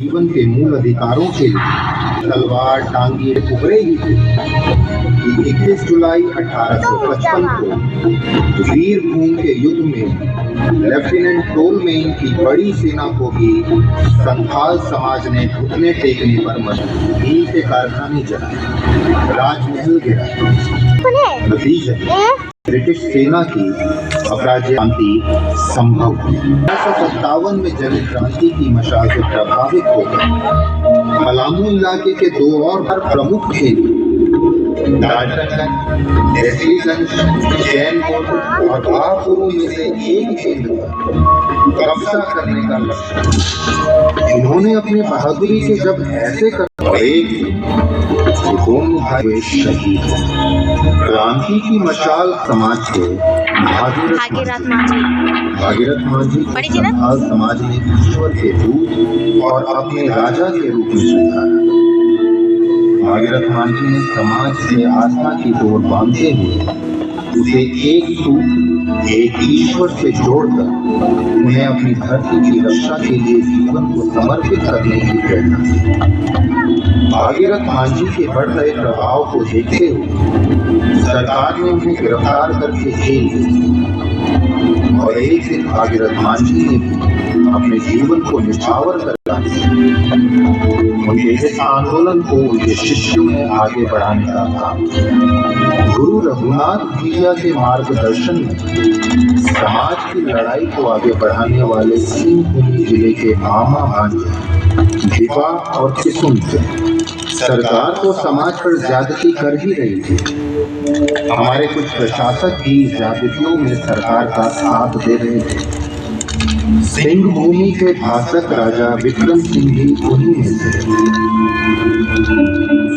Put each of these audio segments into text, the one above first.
जीवन के मूल अधिकारों के लिए तलवार टांगी उभरे ही थे कि 21 जुलाई 1855 को वीरभूमि के युद्ध में लेफ्टिनेंट टोलमेन की बड़ी सेना को भी संथाल समाज ने घुटने टेकने पर मजबूर नील के कारखाने जलाए, राजमहल गिराए। नतीजा ब्रिटिश सेना की अपराज्य क्रांति संभव हुई। 1857 में जली क्रांति की मशाल से प्रभावित होकर पलामू इलाके के दो और प्रमुख खेल चैनपुर और भापुरों में से एक केंद्र पर कब्जा करने का लक्ष्य। इन्होंने अपनी बहादुरी के जब ऐसे कर दोनों भाई शहीद। क्रांति की मशाल समाज को भागीरथ मांझी संथाल समाज ने ईश्वर के दूत और अपने राजा के रूप में स्वीकारा। भागीरथ मांझी ने समाज से आस्था की डोर बांधते हुए उसे एक सूत्र एक ईश्वर से जोड़कर उन्हें अपनी धरती की रक्षा के लिए जीवन को समर्पित करने की प्रेरणा दी। भागीरथ मांझी के बढ़ रहे प्रभाव को देखते हुए सरकार ने उन्हें गिरफ्तार करके जेल भेज और एक दिन भागीरथ मांझी ने भी अपने जीवन को निछावर कर दिया। उनके इस आंदोलन को उनके शिष्यों ने आगे बढ़ाने का काम किया। गुरु रघुनाथ भैया के मार्गदर्शन में समाज की लड़ाई को आगे बढ़ाने वाले सिंहभूम जिले के मामा भांजे दीपा और किसुन थे। सरकार तो समाज पर ज्यादती कर ही रही थी। हमारे कुछ प्रशासक भी ज्यादतियों में सरकार का साथ दे रहे थे। सिंहभूमि के भाषक राजा विक्रम सिंह भी उन्हीं में थे।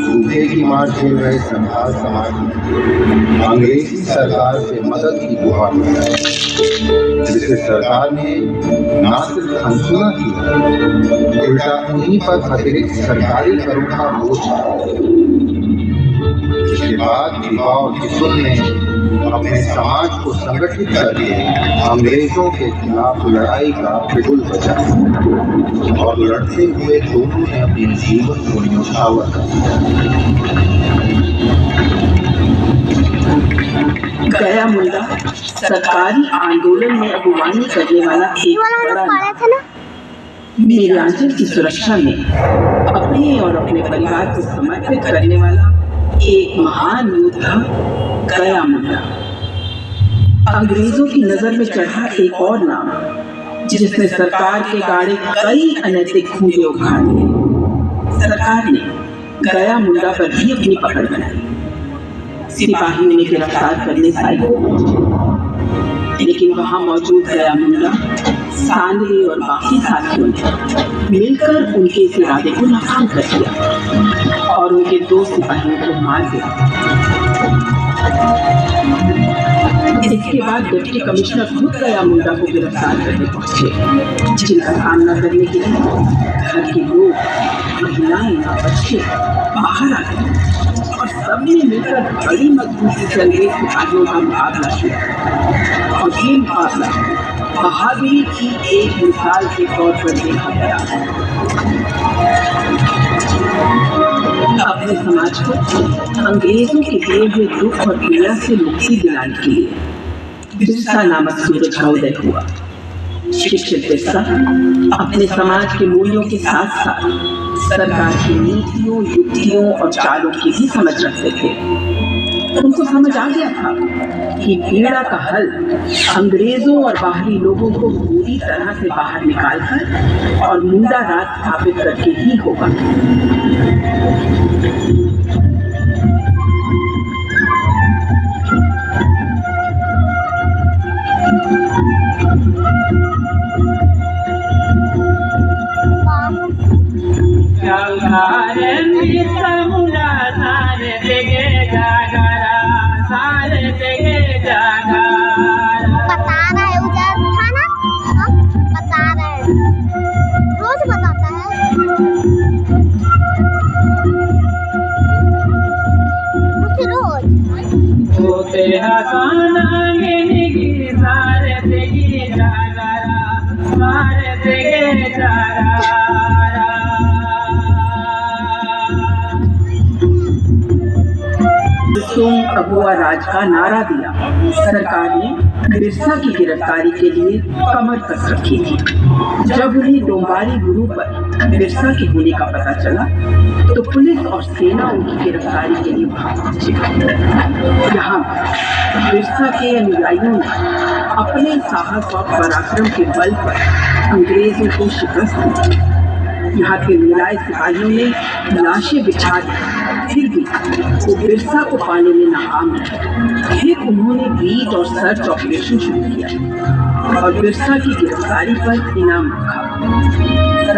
सूखे की मार झेल रहे संथाल समाज ने अंग्रेजी सरकार से मदद की गुहार लगाई, जिसे सरकार ने न सिर्फ अनसुना किया, उल्टा उन्हीं पर अतिरिक्त सरकारी करों का बोझ डाला। इसके बाद दीपा और किशोर ने अपने समाज को संगठित करके अंग्रेजों के खिलाफ लड़ाई का बिगुल बजाया और लड़ते हुए दोनों ने अपने जीवन को न्यौछावर कर दिया। गया मुंडा सरकारी आंदोलन में अगुवानी करने वाला एक बड़ा नाम। मेरे आंचल की सुरक्षा में अपने और अपने परिवार को समर्पित करने वाला एक महान योद्धा गया मुंडा। अंग्रेजों की नजर में चढ़ा एक और नाम जिसने सरकार के गाड़े कई अनैतिक खूंटे उखाड़ दिए। सरकार ने गया मुंडा पर भी अपनी पकड़ बनाई। सिपाही उन्हें गिरफ्तार करने आए, लेकिन वहां मौजूद गया मुंडा सांडले और बाकी साथियों ने मिलकर उनके इस इरादे को नाकाम कर दिया और उनके 2 सिपाहियों को मार दिया। इसके बाद डिप्टी कमिश्नर खुद गया मुंडा को गिरफ्तार करने पहुंचे, जिनका सामना करने के लिए घर के लोग, महिलाएं, बच्चे बाहर आ गए और सबने मिलकर बड़ी मजबूती से अंग्रेज सिपाहियों का मुकाबला किया। और ये मुकाबला बहादुरी की एक मिसाल के तौर पर देखा गया। अपने समाज को अंग्रेजों के दिए हुए दुख और पीड़ा से मुक्ति दिलाने के लिए बिरसा नामक सूरज का उदय हुआ। शिक्षित बिरसा अपने समाज के मूल्यों के साथ साथ सरकार की नीतियों, युक्तियों और चालों की भी समझ रखते थे। उनको समझ आ गया था कि पीड़ा का हल अंग्रेजों और बाहरी लोगों को पूरी तरह से बाहर निकालकर और मुंडा राज स्थापित करके ही होगा। तुम अगुआ राज का नारा दिया, सरकार ने बिरसा की गिरफ्तारी के लिए कमर कस रखी थी। जब उन्हें डोंबारी गुरु पर बिरसा के होने का पता चला तो पुलिस और सेना उनकी गिरफ्तारी के लिए भाग पहुंची। यहाँ बिरसा के अनुयायियों ने अपने साहस और पराक्रम के बल पर अंग्रेजों को शिकस्त दी। यहाँ के मिलाए सिपाहियों ने लाशें बिछा दी, फिर भी वो बिरसा को पाने में नाकाम रहे। फिर उन्होंने बीट और सर्च ऑपरेशन शुरू किया और बिरसा की गिरफ्तारी पर इनाम रखा।